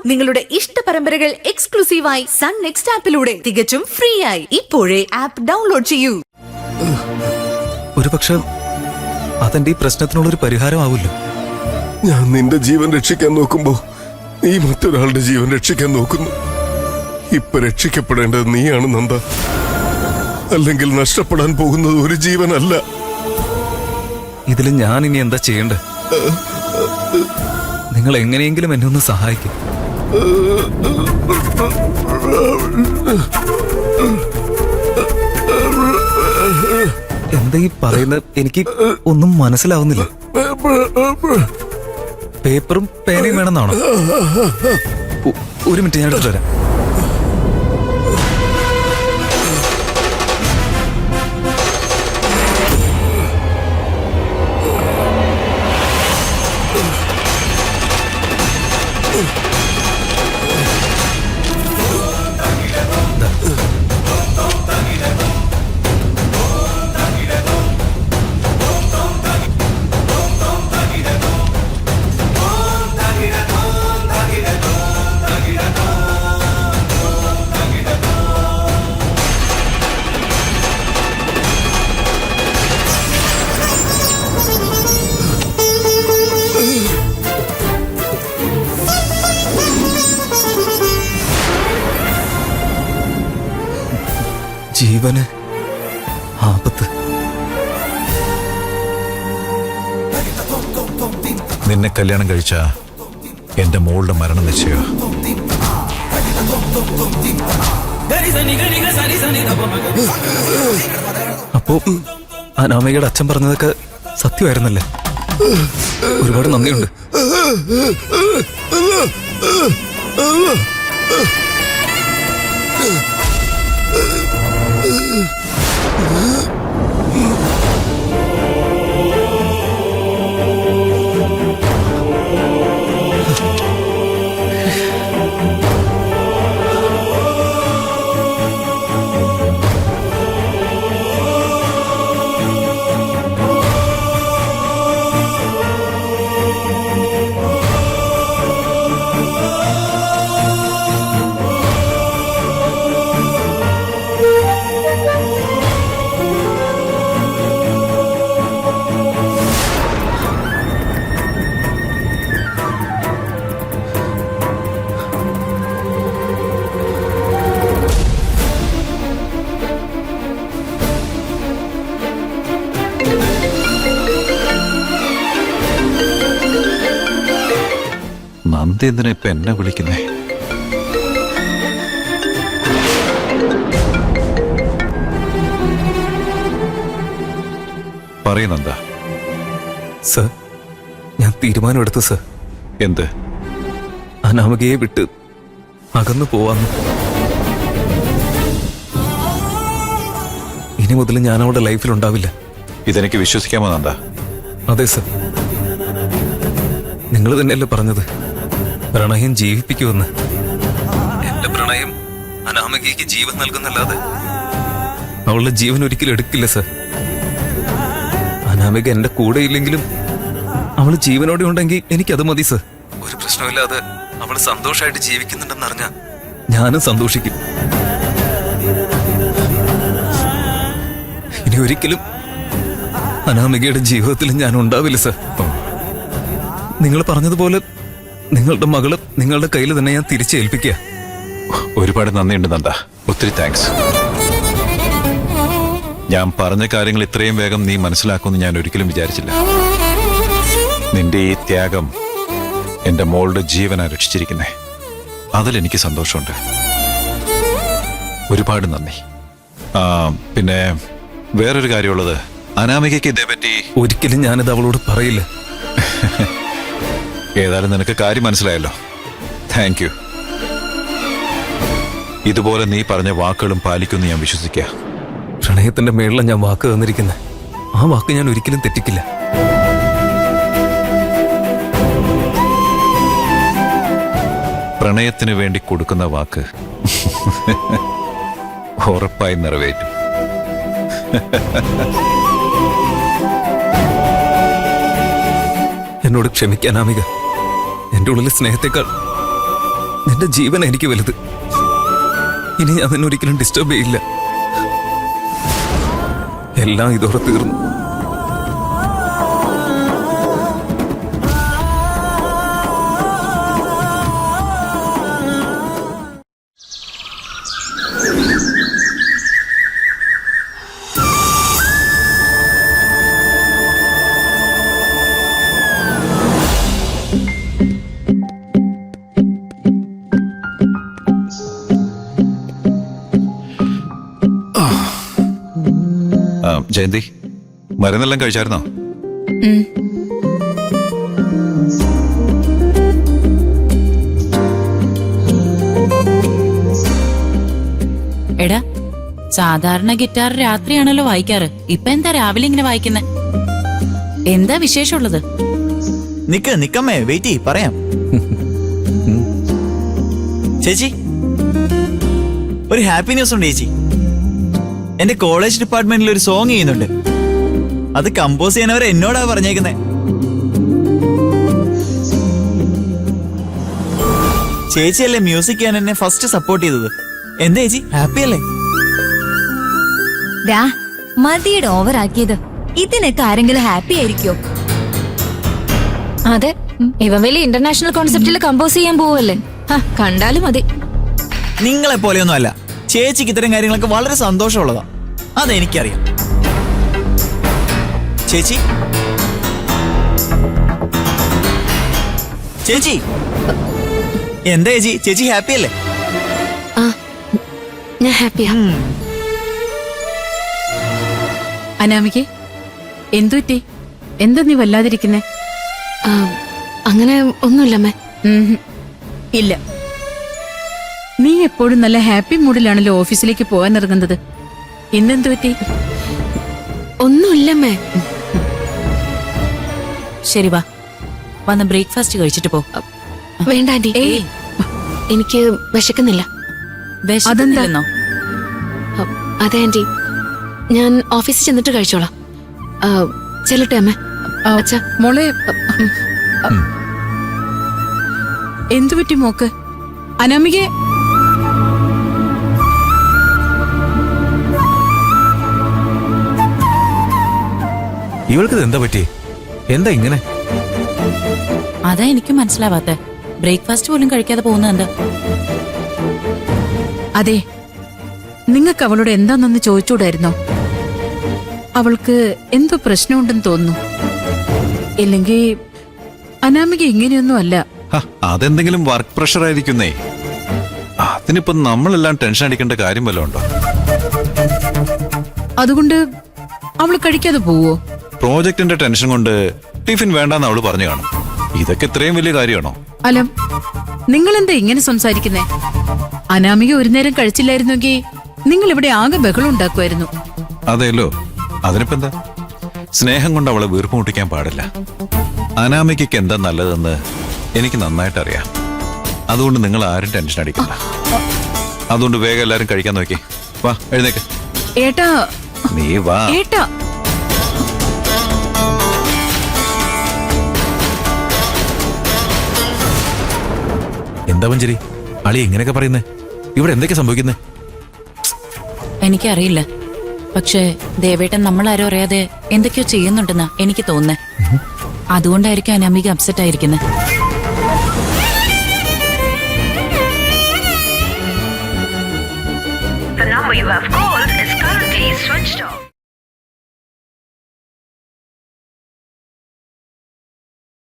നിങ്ങളുടെ ഇഷ്ട പരമ്പരകൾ എക്സ്ക്ലൂസീവായി സൺ നെക്സ്റ്റ് ആപ്പിലൂടെ തികച്ചും ഫ്രീ ആയി ഇപ്പോഴേ ആപ്പ് ഡൗൺലോഡ് ചെയ്യൂ. ഒരുപക്ഷെ അതെന്റെ ഈ പ്രശ്നത്തിനുള്ളൊരു പരിഹാരമാവില്ലോ. ഞാൻ നിന്റെ ജീവൻ രക്ഷിക്കാൻ നോക്കുമ്പോ നീ മറ്റൊരാളുടെ ജീവൻ രക്ഷിക്കാൻ നോക്കുന്നു. ഇപ്പൊ രക്ഷിക്കപ്പെടേണ്ടത് നീയാണ് നന്ദ, അല്ലെങ്കിൽ നഷ്ടപ്പെടാൻ പോകുന്നത് ഒരു ജീവനല്ല. ഇതിൽ ഞാൻ ഇനി എന്താ ചെയ്യേണ്ടത്? നിങ്ങൾ എങ്ങനെയെങ്കിലും എന്നെ ഒന്ന് സഹായിക്കും. എന്താ ഈ പറയുന്നത്? എനിക്ക് ഒന്നും മനസ്സിലാവുന്നില്ല. പേപ്പറും പേനയും വേണമെന്നാണോ? ഒരു മിനിറ്റ്, ഞാൻ എടുത്തു തരാം. ജീവന് ആപത്ത്. നിന്നെ കല്യാണം കഴിച്ച എന്റെ മോളുടെ മരണം നിശ്ചയോ? അപ്പോ അനാമികയുടെ അച്ഛൻ പറഞ്ഞതൊക്കെ സത്യമായിരുന്നല്ലേ? ഒരുപാട് നന്ദിയുണ്ട്. നന്ദി എന്തിനാ ഇപ്പൊ എന്നെ വിളിക്കുന്നേ? പറയുന്നെന്താ? സർ, ഞാൻ തീരുമാനമെടുത്തു സർ. എന്ത്? അനാമികയെ വിട്ട് അകന്നു പോവാന്ന്. ഇനി മുതൽ ഞാൻ അവളുടെ ലൈഫിലുണ്ടാവില്ല. ഇതെനിക്ക് വിശ്വസിക്കാമോ നന്ദ? അതെ സർ, നിങ്ങൾ തന്നെയല്ലേ പറഞ്ഞത് പ്രണയം ജീവിപ്പിക്കുമെന്ന്. എന്റെ പ്രണയം അനാമികയ്ക്ക് ജീവൻ നൽകുന്നല്ലാതെ അവളുടെ ജീവൻ ഒരിക്കലും എടുക്കില്ല സർ. അനാമിക എന്റെ കൂടെ ഇല്ലെങ്കിലും അവള് ജീവനോടെ ഉണ്ടെങ്കിൽ എനിക്കത് മതി സർ. ഒരു പ്രശ്നമില്ലാതെ അവള് സന്തോഷമായിട്ട് ജീവിക്കുന്നുണ്ടെന്നറിഞ്ഞ ഞാനും സന്തോഷിക്കും. ഇനി ഒരിക്കലും അനാമികയുടെ ജീവിതത്തിൽ ഞാൻ ഉണ്ടാവില്ല സർ. നിങ്ങൾ പറഞ്ഞതുപോലെ നിങ്ങളുടെ മകള് നിങ്ങളുടെ കയ്യിൽ തന്നെ ഞാൻ തിരിച്ചേൽപ്പിക്കുക. ഒരുപാട് നന്ദിയുണ്ട് നന്ദ, ഒത്തിരി താങ്ക്സ്. ഞാൻ പറഞ്ഞ കാര്യങ്ങൾ ഇത്രയും വേഗം നീ മനസ്സിലാക്കുമെന്ന് ഞാൻ ഒരിക്കലും വിചാരിച്ചില്ല. നിന്റെ ഈ ത്യാഗം എന്റെ മോളുടെ ജീവനാ രക്ഷിച്ചിരിക്കുന്നേ. അതിലെനിക്ക് സന്തോഷമുണ്ട്. ഒരുപാട് നന്ദി. പിന്നെ വേറൊരു കാര്യമുള്ളത്, അനാമികയ്ക്ക് ഇതേപറ്റി ഒരിക്കലും ഞാനിത് അവളോട് പറയില്ല. ഏതായാലും നിനക്ക് കാര്യം മനസ്സിലായല്ലോ. Thank you. ഇതുപോലെ നീ പറഞ്ഞ വാക്കുകളും പാലിക്കുമെന്ന് ഞാൻ വിശ്വസിക്കുക. പ്രണയത്തിന്റെ മേളിലാണ് ഞാൻ വാക്ക് തന്നിരിക്കുന്നത്. ആ വാക്ക് ഞാൻ ഒരിക്കലും തെറ്റിക്കില്ല. പ്രണയത്തിന് വേണ്ടി കൊടുക്കുന്ന വാക്ക് ഉറപ്പായി നിറവേറ്റും. എന്നോട് ക്ഷമിക്കാൻ അനാമിക. എന്റെ ഉള്ളിൽ സ്നേഹത്തെക്കാൾ നിന്റെ ജീവൻ എനിക്ക് വലുത്. ഇനി ഞാൻ നിന്നെ ഒരിക്കലും ഡിസ്റ്റർബ് ചെയ്യില്ല. എല്ലാം ഇതോടെ തീർന്നു. ജയന്തി, മരുന്നെല്ലാം കഴിച്ചായിരുന്നോ? എടാ, സാധാരണ ഗിറ്റാർ രാത്രിയാണല്ലോ വായിക്കാറ്. ഇപ്പൊ എന്താ രാവിലെ ഇങ്ങനെ വായിക്കുന്നെ? എന്താ വിശേഷമുള്ളത്? നിക്കമ്മേ, വെയിറ്റ് ചെയ്യ്, പറയാം. ചേച്ചി, ഒരു ഹാപ്പി ന്യൂസ് ഉണ്ട് ചേച്ചി. എന്റെ കോളേജ് ഡിപ്പാർട്ട്മെന്റിൽ ഒരു സോങ് ചെയ്യുന്നുണ്ട്. അത് കമ്പോസ് ചെയ്യാനവരെ എന്നോടാ പറഞ്ഞേക്കുന്നേ. ചേച്ചിയല്ലേ മ്യൂസിക് ചെയ്യാൻ എന്നെ ഫസ്റ്റ് സപ്പോർട്ട് ചെയ്തത്. എന്താ ചേച്ചി, ഹാപ്പി അല്ലേ? മതിയുടെ ഓവറാക്കിയത്. ഇതിനൊക്കെ ആരെങ്കിലും ഹാപ്പി ആയിരിക്കോ? അതെ, ഇവൻ വലിയ ഇന്റർനാഷണൽ കോൺസെപ്റ്റിൽ കമ്പോസ് ചെയ്യാൻ പോവല്ലേ. കണ്ടാലും മതി. നിങ്ങളെ പോലെയൊന്നും അല്ല. ചേച്ചിക്ക് ഇത്തരം കാര്യങ്ങളൊക്കെ വളരെ സന്തോഷമുള്ളതാ. അതെനിക്കറിയാം. ചേച്ചി ചേച്ചി എന്താ ചേച്ചി, ചേച്ചി ഹാപ്പി അല്ലേ? ഞാൻ ഹാപ്പിയാ. അനാമികെ, എന്തുപറ്റി? എന്താ നീ വല്ലാതിരിക്കുന്നേ? അങ്ങനെ ഒന്നുമില്ലമ്മേ. ഇല്ല, നീ എപ്പോഴും നല്ല ഹാപ്പി മൂഡിലാണല്ലോ ഓഫീസിലേക്ക് പോകാൻ ഇറങ്ങുന്നത്. ഇന്നെന്തു പറ്റി? ഒന്നുമില്ലമ്മേ. ശരി, വാ, വന്ന് ബ്രേക്ക്ഫാസ്റ്റ് കഴിച്ചിട്ട് പോ. വേണ്ട ആന്റി, എനിക്ക് വിശക്കുന്നില്ല. അതെന്താന്നോ? അതെ ആന്റി, ഞാൻ ഓഫീസിൽ ചെന്നിട്ട് കഴിച്ചോളാം. ചെല്ലട്ടെ അമ്മേ. അച്ഛാ, മോളെ, എന്തു പറ്റി മോക്ക്? അനാമികെ, ഇവൾക്ക് എന്താ പറ്റി? എന്താ ഇങ്ങനെ? അതാ എനിക്കും മനസ്സിലാവാത്തെ. ബ്രേക്ക്ഫാസ്റ്റ് പോലും കഴിക്കാതെ പോകുന്നത് എന്താ? അതെ, നിങ്ങൾക്ക് അവളോട് എന്താണെന്ന് ചോദിച്ചൂടായിരുന്നോ? അവൾക്ക് എന്തോ പ്രശ്നമുണ്ടെന്ന് തോന്നുന്നു. ഇല്ലെങ്കിൽ അനാമിക ഇങ്ങനെയൊന്നും അല്ല. അതെന്തെങ്കിലും വർക്ക് പ്രഷർ ആയിരിക്കുന്നേ. അതിനിപ്പോ നമ്മളെല്ലാം ടെൻഷൻ അടിക്കേണ്ട കാര്യം വല്ലതും ഉണ്ടോ? അതുകൊണ്ട് അവള് കഴിക്കാതെ പോവോ? പ്രോജക്റ്റിന്റെ ടെൻഷൻ കൊണ്ട് ടിഫിൻ വേണ്ടെന്ന് അവള് പറഞ്ഞു കാണും. ഇതൊക്കെ ഇത്രയും വലിയ കാര്യമാണോ? അല്ല, നിങ്ങൾ എന്താ ഇങ്ങനെ സംസാരിക്കുന്നേ? അനാമിക ഒരു നേരം കഴിച്ചില്ലായിരുന്നെങ്കിൽ നിങ്ങൾ ഇവിടെ ആകെ ബഹളം ഉണ്ടാക്കുമായിരുന്നു. അതെല്ലോ, അതിനിപ്പോ എന്താ? സ്നേഹം കൊണ്ട് അവളെ വീർപ്പ് മുട്ടിക്കാൻ പാടില്ല. അനാമികയ്ക്ക് എന്താ നല്ലതെന്ന് എനിക്ക് നന്നായിട്ട് അറിയാം. അതുകൊണ്ട് നിങ്ങൾ ആരും ടെൻഷൻ അടിക്കണ്ട. അതുകൊണ്ട് വേഗം എല്ലാരും കഴിക്കാൻ നോക്കി. വാ, എഴുന്നേക്ക്. ഏട്ടാ, നീ വാ. ഏട്ടാ, എന്താ മഞ്ജരി അളി ഇങ്ങനെയൊക്കെ പറയുന്നേ? ഇവിടെ എന്തൊക്കെ സംഭവിക്കുന്നേ? എനിക്കറിയില്ല. പക്ഷേ ദേവേട്ടൻ നമ്മളാരും അറിയാതെ എന്തൊക്കെയോ ചെയ്യുന്നുണ്ടെന്നാ എനിക്ക് തോന്നുന്നേ. അതുകൊണ്ടായിരിക്കും അനാമിക അപ്സെറ്റ് ആയിരിക്കുന്നത്. The number you have called